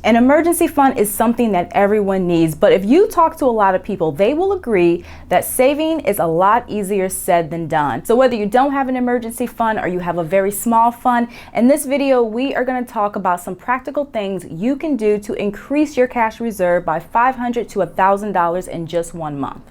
An emergency fund is something that everyone needs, but if you talk to a lot of people, they will agree that saving is a lot easier said than done. So whether you don't have an emergency fund or you have a very small fund, in this video, we are going to talk about some practical things you can do to increase your cash reserve by $500 to $1,000 in just 1 month.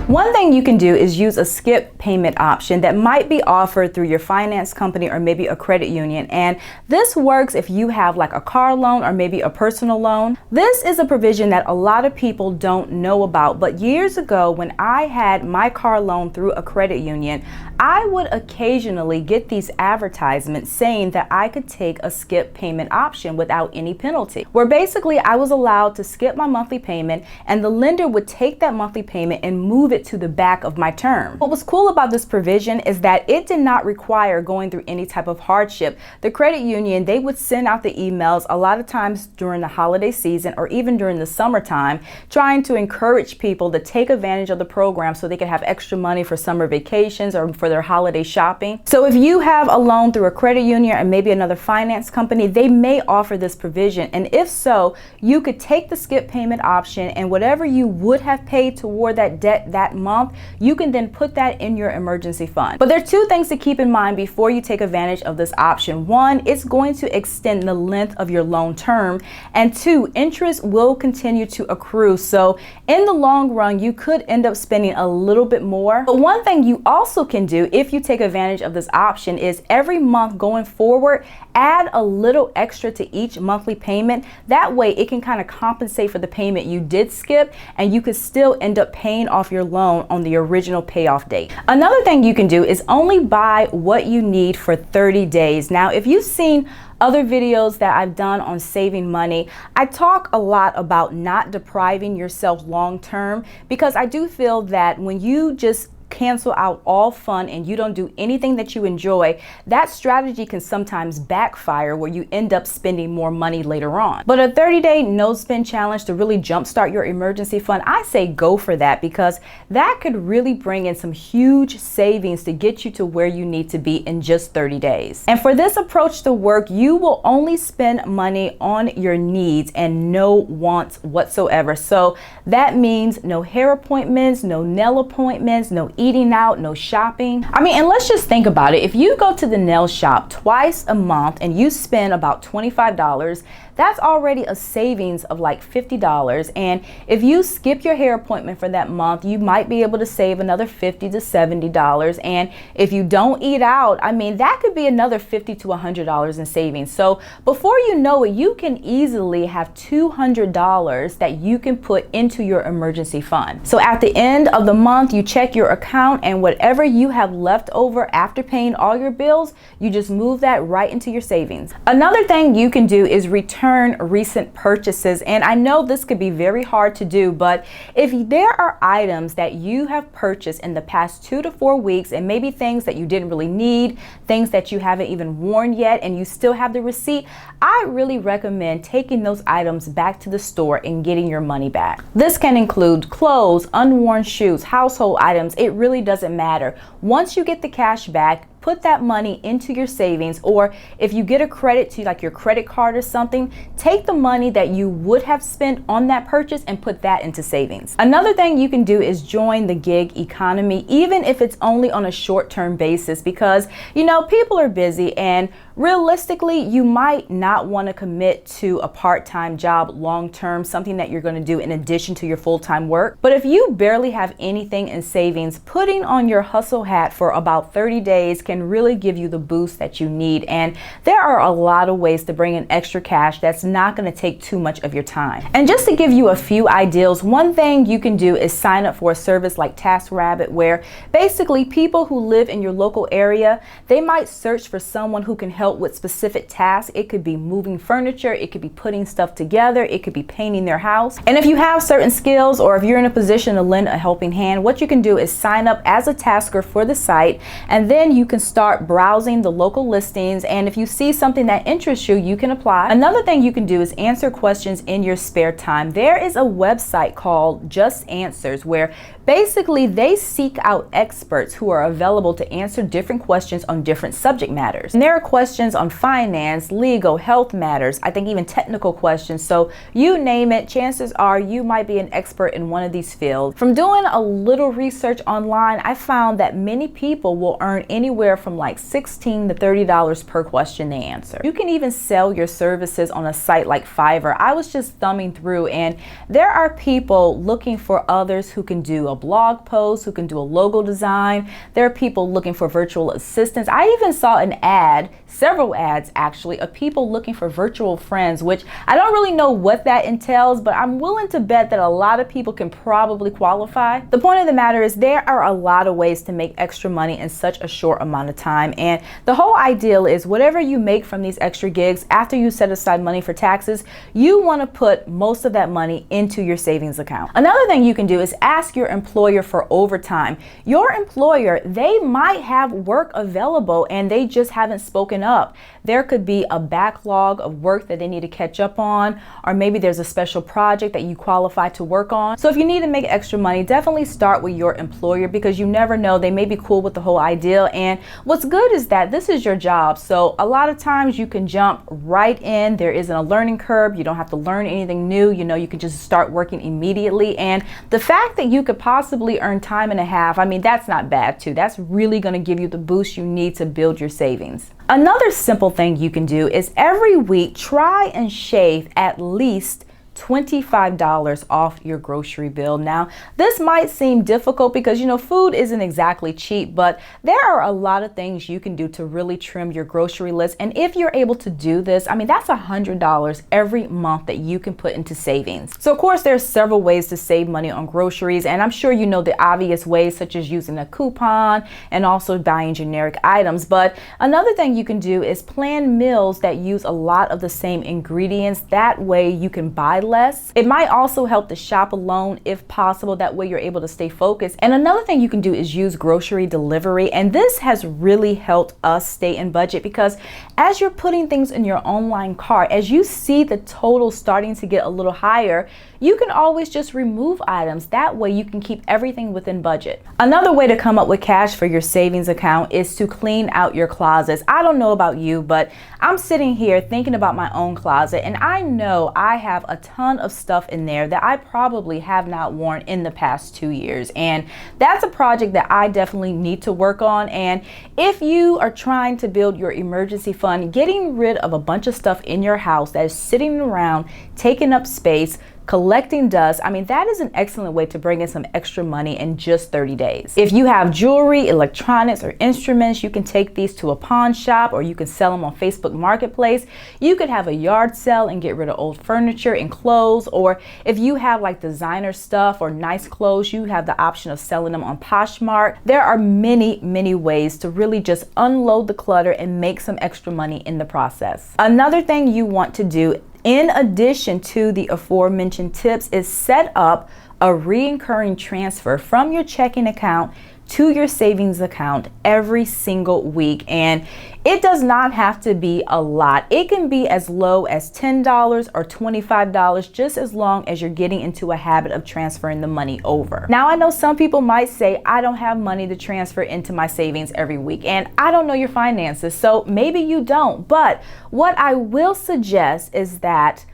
One thing you can do is use a skip payment option that might be offered through your finance company or maybe a credit union. And this works if you have like a car loan or maybe a personal loan. This is a provision that a lot of people don't know about, but years ago when I had my car loan through a credit union, I would occasionally get these advertisements saying that I could take a skip payment option without any penalty, where basically I was allowed to skip my monthly payment and the lender would take that monthly payment and move it to the back of my term. What was cool about this provision is that it did not require going through any type of hardship. The credit union, they would send out the emails a lot of times during the holiday season or even during the summertime, trying to encourage people to take advantage of the program so they could have extra money for summer vacations or for their holiday shopping. So if you have a loan through a credit union or maybe another finance company, they may offer this provision. And if so, you could take the skip payment option and whatever you would have paid toward that debt that month, you can then put that in your emergency fund. But there are two things to keep in mind before you take advantage of this option. One, it's going to extend the length of your loan term, and two, interest will continue to accrue. So in the long run, you could end up spending a little bit more. But one thing you also can do if you take advantage of this option is every month going forward, add a little extra to each monthly payment. That way it can kind of compensate for the payment you did skip, and you could still end up paying off your loan on the original payoff date. Another thing you can do is only buy what you need for 30 days. Now, if you've seen other videos that I've done on saving money, I talk a lot about not depriving yourself long term, because I do feel that when you just cancel out all fun and you don't do anything that you enjoy, that strategy can sometimes backfire where you end up spending more money later on. But a 30-day no spend challenge to really jumpstart your emergency fund, I say go for that, because that could really bring in some huge savings to get you to where you need to be in just 30 days. And for this approach to work, you will only spend money on your needs and no wants whatsoever. So that means no hair appointments, no nail appointments, no eating out, no shopping. I mean, and let's just think about it. If you go to the nail shop twice a month and you spend about $25, that's already a savings of like $50. And if you skip your hair appointment for that month, you might be able to save another $50 to $70. And if you don't eat out, I mean, that could be another $50 to $100 in savings. So before you know it, you can easily have $200 that you can put into your emergency fund. So at the end of the month, you check your account, and whatever you have left over after paying all your bills, you just move that right into your savings. Another thing you can do is return recent purchases. And I know this could be very hard to do, but if there are items that you have purchased in the past 2 to 4 weeks, and maybe things that you didn't really need, things that you haven't even worn yet, and you still have the receipt, I really recommend taking those items back to the store and getting your money back. This can include clothes, unworn shoes, household items. It really doesn't matter. Once you get the cash back, put that money into your savings, or if you get a credit to like your credit card or something, take the money that you would have spent on that purchase and put that into savings. Another thing you can do is join the gig economy, even if it's only on a short-term basis, because you know people are busy, and realistically you might not want to commit to a part-time job long-term, something that you're going to do in addition to your full-time work. But if you barely have anything in savings, putting on your hustle hat for about 30 days can really give you the boost that you need. And there are a lot of ways to bring in extra cash that's not going to take too much of your time. And just to give you a few ideas, one thing you can do is sign up for a service like TaskRabbit, where basically people who live in your local area, they might search for someone who can help with specific tasks. It could be moving furniture, it could be putting stuff together, it could be painting their house. And if you have certain skills, or if you're in a position to lend a helping hand, what you can do is sign up as a tasker for the site, and then you can start browsing the local listings, and if you see something that interests you, you can apply. Another thing you can do is answer questions in your spare time. There is a website called Just Answers where Basically, they seek out experts who are available to answer different questions on different subject matters. And there are questions on finance, legal, health matters, I think even technical questions. So you name it, chances are you might be an expert in one of these fields. From doing a little research online, I found that many people will earn anywhere from like $16 to $30 per question they answer. You can even sell your services on a site like Fiverr. I was just thumbing through, and there are people looking for others who can do a blog post, who can do a logo design. There are people looking for virtual assistants. I even saw an ad, several ads actually, of people looking for virtual friends, which I don't really know what that entails, but I'm willing to bet that a lot of people can probably qualify. The point of the matter is there are a lot of ways to make extra money in such a short amount of time, and the whole ideal is whatever you make from these extra gigs, after you set aside money for taxes, you want to put most of that money into your savings account. Another thing you can do is ask your employer for overtime. Your employer, they might have work available and they just haven't spoken up. There could be a backlog of work that they need to catch up on, or maybe there's a special project that you qualify to work on. So if you need to make extra money, definitely start with your employer, because you never know, they may be cool with the whole idea. And what's good is that this is your job. So a lot of times you can jump right in. There isn't a learning curve. You don't have to learn anything new. You can just start working immediately. And the fact that you could possibly earn time and a half, I mean, that's not bad too. That's really going to give you the boost you need to build your savings. Another simple thing you can do is every week try and shave at least $25 off your grocery bill. Now, this might seem difficult because, food isn't exactly cheap, but there are a lot of things you can do to really trim your grocery list. And if you're able to do this, I mean, that's $100 every month that you can put into savings. So of course, there's several ways to save money on groceries, and I'm sure you know the obvious ways, such as using a coupon and also buying generic items. But another thing you can do is plan meals that use a lot of the same ingredients. That way you can buy less. It might also help to shop alone if possible. That way you're able to stay focused. And another thing you can do is use grocery delivery. And this has really helped us stay in budget, because as you're putting things in your online cart, as you see the total starting to get a little higher, you can always just remove items. That way you can keep everything within budget. Another way to come up with cash for your savings account is to clean out your closets. I don't know about you, but I'm sitting here thinking about my own closet, and I know I have a ton of stuff in there that I probably have not worn in the past 2 years. And that's a project that I definitely need to work on. And if you are trying to build your emergency fund, getting rid of a bunch of stuff in your house that is sitting around, taking up space, collecting dust, I mean, that is an excellent way to bring in some extra money in just 30 days. If you have jewelry, electronics, or instruments, you can take these to a pawn shop, or you can sell them on Facebook Marketplace. You could have a yard sale and get rid of old furniture and clothes. Or if you have like designer stuff or nice clothes, you have the option of selling them on Poshmark. There are many, many ways to really just unload the clutter and make some extra money in the process. Another thing you want to do, in addition to the aforementioned tips, is set up a recurring transfer from your checking account to your savings account every single week. And it does not have to be a lot. It can be as low as $10 or $25, just as long as you're getting into a habit of transferring the money over. Now, I know some people might say, I don't have money to transfer into my savings every week, and I don't know your finances, so maybe you don't. But what I will suggest is that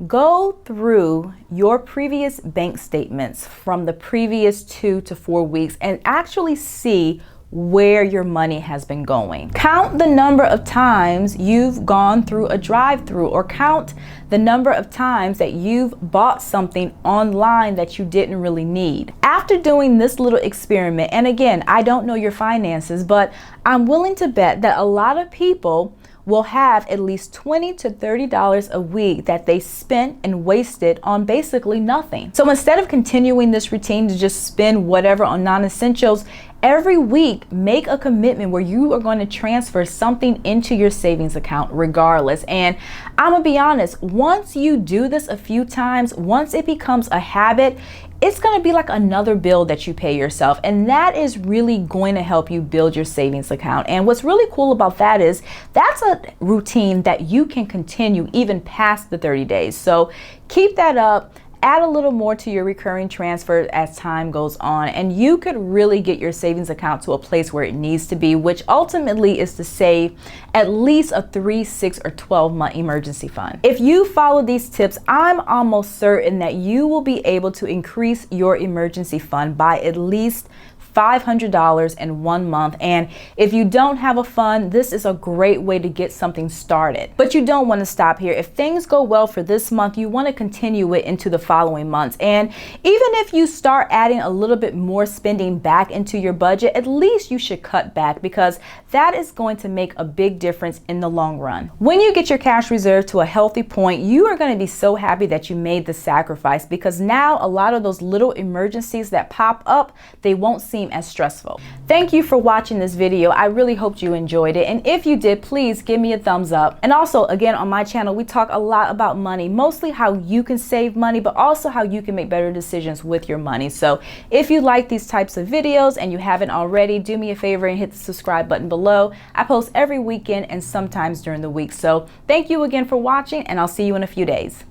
go through your previous bank statements from the previous 2 to 4 weeks and actually see where your money has been going. Count the number of times you've gone through a drive-through, or count the number of times that you've bought something online that you didn't really need. After doing this little experiment, and again, I don't know your finances, but I'm willing to bet that a lot of people will have at least $20 to $30 a week that they spent and wasted on basically nothing. So instead of continuing this routine to just spend whatever on non-essentials, every week make a commitment where you are going to transfer something into your savings account regardless. And I'm gonna be honest, once you do this a few times, once it becomes a habit, it's going to be like another bill that you pay yourself, and that is really going to help you build your savings account. And what's really cool about that is that's a routine that you can continue even past the 30 days. So keep that up. add a little more to your recurring transfer as time goes on, and you could really get your savings account to a place where it needs to be, which ultimately is to save at least a 3, 6, or 12-month emergency fund. If you follow these tips, I'm almost certain that you will be able to increase your emergency fund by at least $500 in 1 month. And if you don't have a fund, this is a great way to get something started. But you don't want to stop here. If things go well for this month, you want to continue it into the following months. And even if you start adding a little bit more spending back into your budget, at least you should cut back, because that is going to make a big difference in the long run. When you get your cash reserve to a healthy point, you are going to be so happy that you made the sacrifice, because now a lot of those little emergencies that pop up, they won't seem as stressful. Thank you for watching this video. I really hoped you enjoyed it, and if you did, please give me a thumbs up. And also, again, on my channel we talk a lot about money, mostly how you can save money, but also how you can make better decisions with your money. So if you like these types of videos and you haven't already, do me a favor and hit the subscribe button below. I post every weekend and sometimes during the week. So thank you again for watching, and I'll see you in a few days.